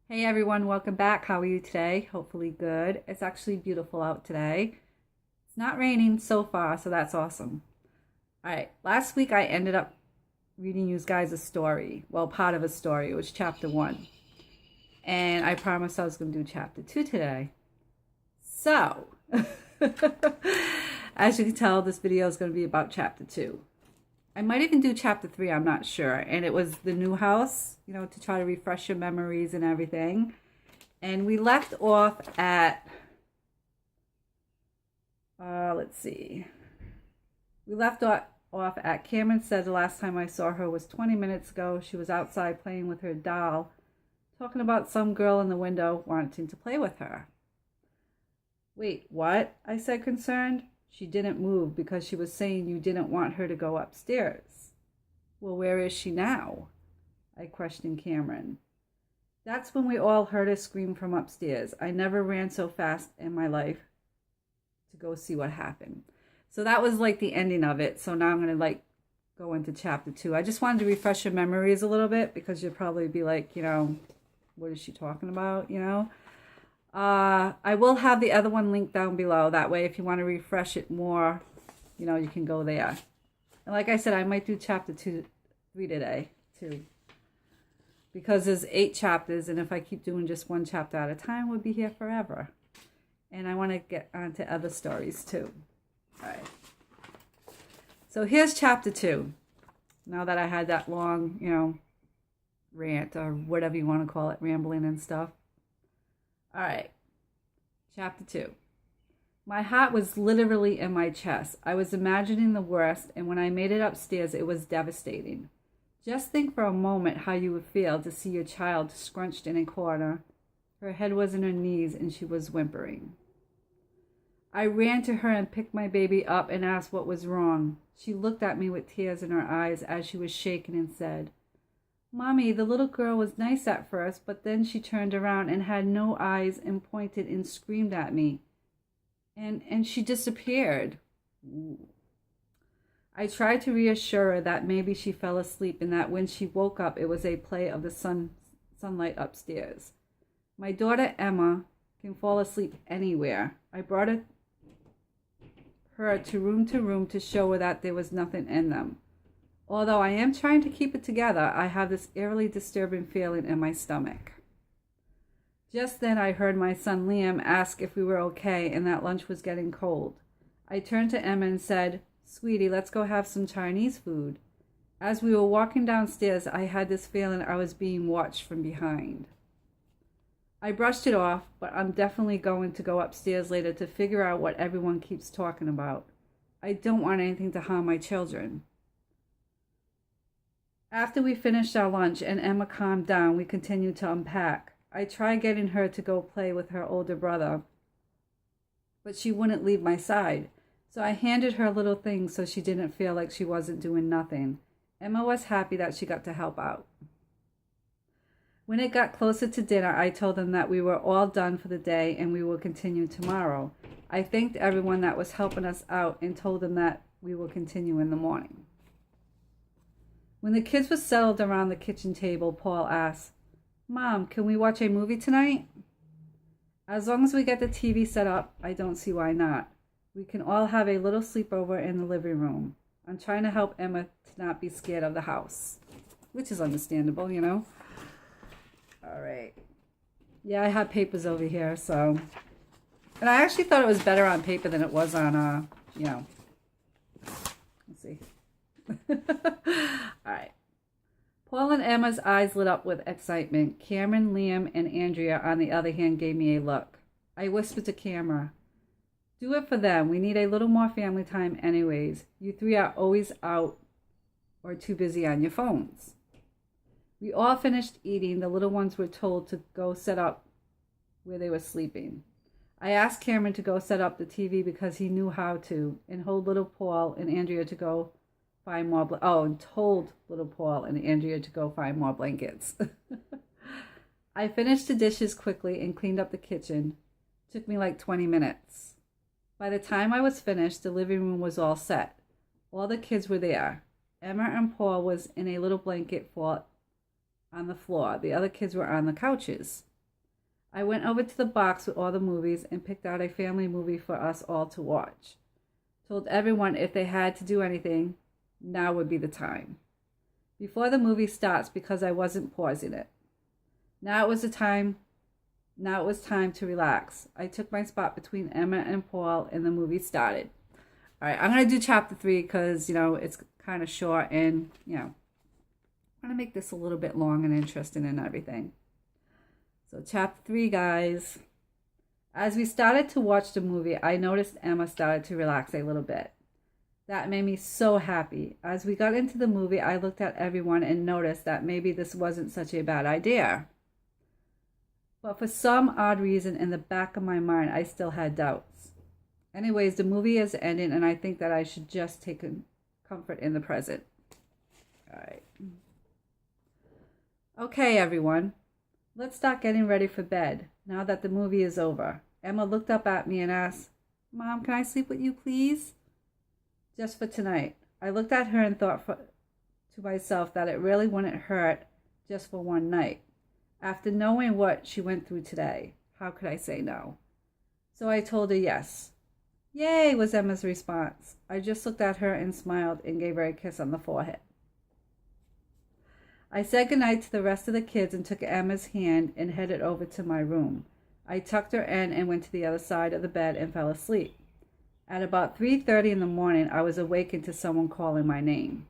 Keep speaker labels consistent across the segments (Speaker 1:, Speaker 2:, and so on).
Speaker 1: Hey everyone, welcome back. How are you today? Hopefully good. It's actually beautiful out today. It's not raining so far, so that's awesome. All right, last week I ended up reading you guys a story. Well, part of a story. It was chapter one. And I promised I was going to do chapter two today. So, as you can tell, this video is going to be about chapter two. I might even do chapter three, I'm not sure. And it was the new house, to try to refresh your memories and everything. And we left off at, let's see. We left off at Cameron said the last time I saw her was 20 minutes ago. She was outside playing with her doll, talking about some girl in the window wanting to play with her. Wait, what? I said, concerned. She didn't move because she was saying you didn't want her to go upstairs. Well, where is she now? I questioned Cameron. That's when we all heard a scream from upstairs. I never ran so fast in my life to go see what happened. So that was like the ending of it. So now I'm going to go into chapter two. I just wanted to refresh your memories a little bit because you'll probably be like, what is she talking about, I will have the other one linked down below. That way, if you want to refresh it more, you can go there. And like I said, I might do chapter 3 today, too. Because there's 8 chapters, and if I keep doing just one chapter at a time, we'll be here forever. And I want to get on to other stories, too. All right. So here's chapter 2. Now that I had that long, rant, or whatever you want to call it, rambling and stuff. All right, chapter 2. My heart was literally in my chest. I was imagining the worst, and when I made it upstairs, it was devastating. Just think for a moment how you would feel to see your child scrunched in a corner. Her head was in her knees, and she was whimpering. I ran to her and picked my baby up and asked what was wrong. She looked at me with tears in her eyes as she was shaken and said, Mommy, the little girl was nice at first, but then she turned around and had no eyes and pointed and screamed at me. And she disappeared. Ooh. I tried to reassure her that maybe she fell asleep and that when she woke up, it was a play of the sunlight upstairs. My daughter Emma can fall asleep anywhere. I brought her to room to show her that there was nothing in them. Although I am trying to keep it together, I have this eerily disturbing feeling in my stomach. Just then I heard my son Liam ask if we were okay and that lunch was getting cold. I turned to Emma and said, Sweetie, let's go have some Chinese food. As we were walking downstairs, I had this feeling I was being watched from behind. I brushed it off, but I'm definitely going to go upstairs later to figure out what everyone keeps talking about. I don't want anything to harm my children. After we finished our lunch and Emma calmed down, we continued to unpack. I tried getting her to go play with her older brother, but she wouldn't leave my side. So I handed her little things so she didn't feel like she wasn't doing nothing. Emma was happy that she got to help out. When it got closer to dinner, I told them that we were all done for the day and we will continue tomorrow. I thanked everyone that was helping us out and told them that we will continue in the morning. When the kids were settled around the kitchen table, Paul asked, Mom, can we watch a movie tonight? As long as we get the TV set up, I don't see why not. We can all have a little sleepover in the living room. I'm trying to help Emma to not be scared of the house, which is understandable, All right. Yeah, I have papers over here, so. And I actually thought it was better on paper than it was on, Let's see. All right. Paul and Emma's eyes lit up with excitement. Cameron, Liam, and Andrea, on the other hand, gave me a look. I whispered to Cameron, do it for them. We need a little more family time anyways. You three are always out or too busy on your phones. We all finished eating. The little ones were told to go set up where they were sleeping. I asked Cameron to go set up the TV because he knew how to, and hold little Paul and Andrea to go find more and told little Paul and Andrea to go find more blankets. I finished the dishes quickly and cleaned up the kitchen. It took me like 20 minutes. By the time I was finished, the living room was all set. All the kids were there. Emma and Paul was in a little blanket fort on the floor. The other kids were on the couches. I went over to the box with all the movies and picked out a family movie for us all to watch. Told everyone if they had to do anything, now would be the time. Before the movie starts, because I wasn't pausing it. Now it was time to relax. I took my spot between Emma and Paul and the movie started. All right, I'm going to do chapter 3 because, it's kind of short and, I'm going to make this a little bit long and interesting and everything. So chapter 3, guys. As we started to watch the movie, I noticed Emma started to relax a little bit. That made me so happy. As we got into the movie, I looked at everyone and noticed that maybe this wasn't such a bad idea. But for some odd reason, in the back of my mind, I still had doubts. Anyways, the movie is ending, and I think that I should just take comfort in the present. All right. Okay, everyone. Let's start getting ready for bed, now that the movie is over. Emma looked up at me and asked, Mom, can I sleep with you, please? Just for tonight. I looked at her and thought to myself that it really wouldn't hurt just for one night. After knowing what she went through today, how could I say no? So I told her yes. Yay, was Emma's response. I just looked at her and smiled and gave her a kiss on the forehead. I said goodnight to the rest of the kids and took Emma's hand and headed over to my room. I tucked her in and went to the other side of the bed and fell asleep. At about 3:30 in the morning, I was awakened to someone calling my name.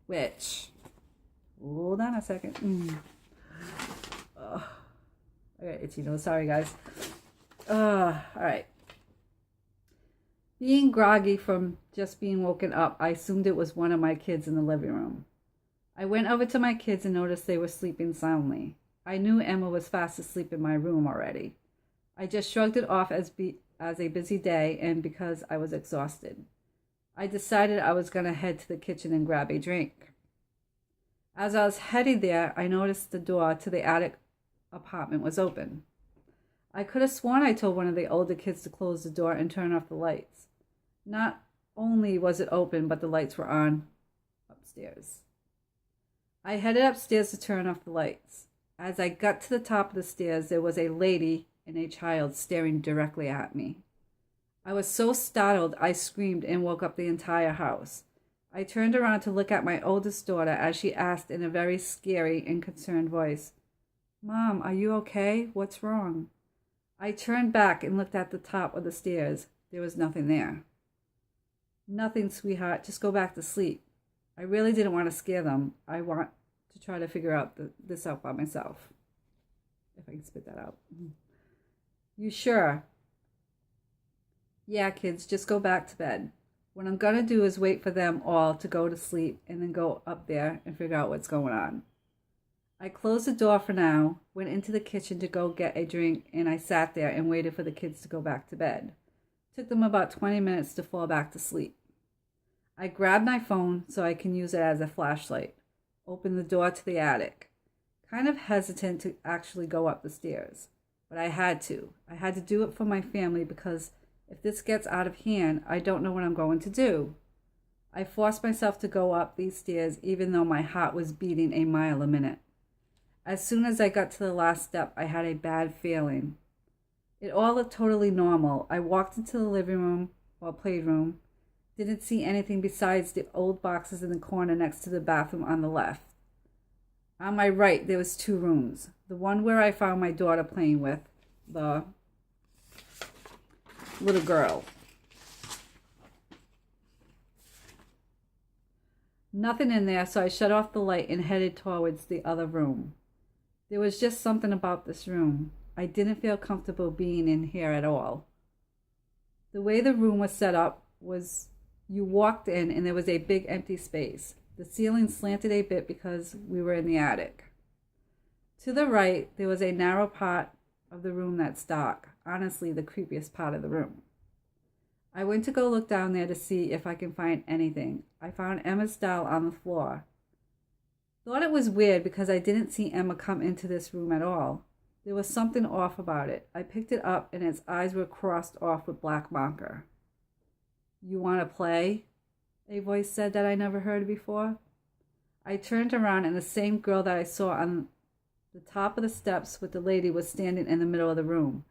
Speaker 1: Hold on a second. I got itchy nose. Sorry, guys. All right. Being groggy from just being woken up, I assumed it was one of my kids in the living room. I went over to my kids and noticed they were sleeping soundly. I knew Emma was fast asleep in my room already. I just shrugged it off as a busy day and because I was exhausted. I decided I was going to head to the kitchen and grab a drink. As I was heading there, I noticed the door to the attic apartment was open. I could have sworn I told one of the older kids to close the door and turn off the lights. Not only was it open, but the lights were on upstairs. I headed upstairs to turn off the lights. As I got to the top of the stairs, there was a lady and a child staring directly at me. I was so startled, I screamed and woke up the entire house. I turned around to look at my oldest daughter as she asked in a very scary and concerned voice, Mom, are you okay? What's wrong? I turned back and looked at the top of the stairs. There was nothing there. Nothing, sweetheart. Just go back to sleep. I really didn't want to scare them. I want to try to figure out this out by myself. If I can spit that out. You sure? Yeah, kids, just go back to bed. What I'm going to do is wait for them all to go to sleep and then go up there and figure out what's going on. I closed the door for now, went into the kitchen to go get a drink, and I sat there and waited for the kids to go back to bed. It took them about 20 minutes to fall back to sleep. I grabbed my phone so I can use it as a flashlight, opened the door to the attic, kind of hesitant to actually go up the stairs. But I had to. I had to do it for my family because if this gets out of hand, I don't know what I'm going to do. I forced myself to go up these stairs even though my heart was beating a mile a minute. As soon as I got to the last step, I had a bad feeling. It all looked totally normal. I walked into the living room or playroom, didn't see anything besides the old boxes in the corner next to the bathroom on the left. On my right, there was 2 rooms. The one where I found my daughter playing with the little girl. Nothing in there, so I shut off the light and headed towards the other room. There was just something about this room. I didn't feel comfortable being in here at all. The way the room was set up was you walked in and there was a big empty space. The ceiling slanted a bit because we were in the attic. To the right, there was a narrow part of the room that's dark. Honestly, the creepiest part of the room. I went to go look down there to see if I can find anything. I found Emma's doll on the floor. Thought it was weird because I didn't see Emma come into this room at all. There was something off about it. I picked it up and its eyes were crossed off with black marker. You want to play? A voice said that I never heard before. I turned around and the same girl that I saw on The top of the steps with the lady was standing in the middle of the room.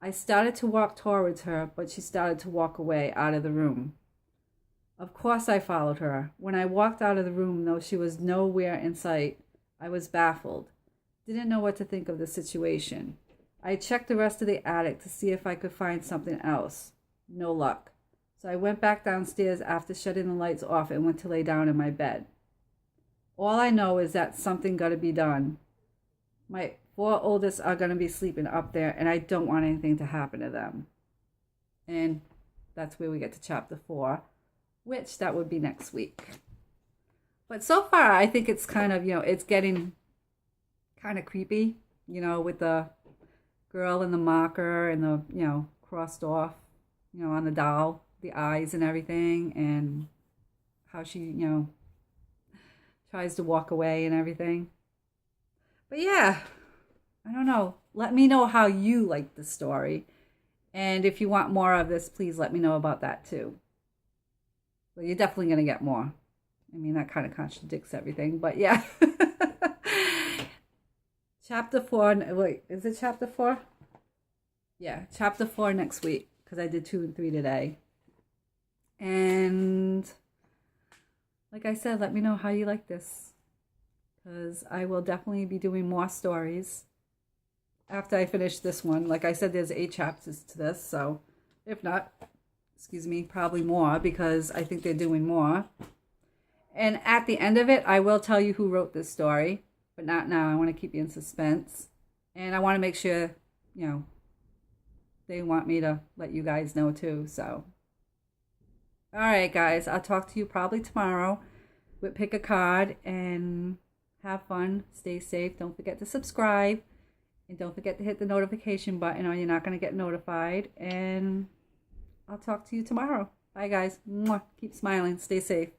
Speaker 1: I started to walk towards her, but she started to walk away out of the room. Of course I followed her. When I walked out of the room, though she was nowhere in sight, I was baffled. Didn't know what to think of the situation. I checked the rest of the attic to see if I could find something else. No luck. So I went back downstairs after shutting the lights off and went to lay down in my bed. All I know is that something got to be done. My 4 oldest are going to be sleeping up there, and I don't want anything to happen to them. And that's where we get to chapter 4, which that would be next week. But so far, I think it's kind of, it's getting kind of creepy, with the girl and the marker and the, crossed off, on the doll, the eyes and everything, and how she, tries to walk away and everything. But yeah, I don't know. Let me know how you like the story. And if you want more of this, please let me know about that too. Well, you're definitely going to get more. I mean, that kind of contradicts everything, but yeah. Chapter 4, wait, is it chapter 4? Yeah, chapter 4 next week, because I did 2 and 3 today. And like I said, let me know how you like this, because I will definitely be doing more stories after I finish this one. Like I said, there's 8 chapters to this, so if not, probably more, because I think they're doing more. And at the end of it, I will tell you who wrote this story, but not now. I want to keep you in suspense. And I want to make sure, they want me to let you guys know too. So, all right, guys, I'll talk to you probably tomorrow. We'll pick a card and have fun. Stay safe. Don't forget to subscribe. And don't forget to hit the notification button or you're not going to get notified. And I'll talk to you tomorrow. Bye, guys. Mwah. Keep smiling. Stay safe.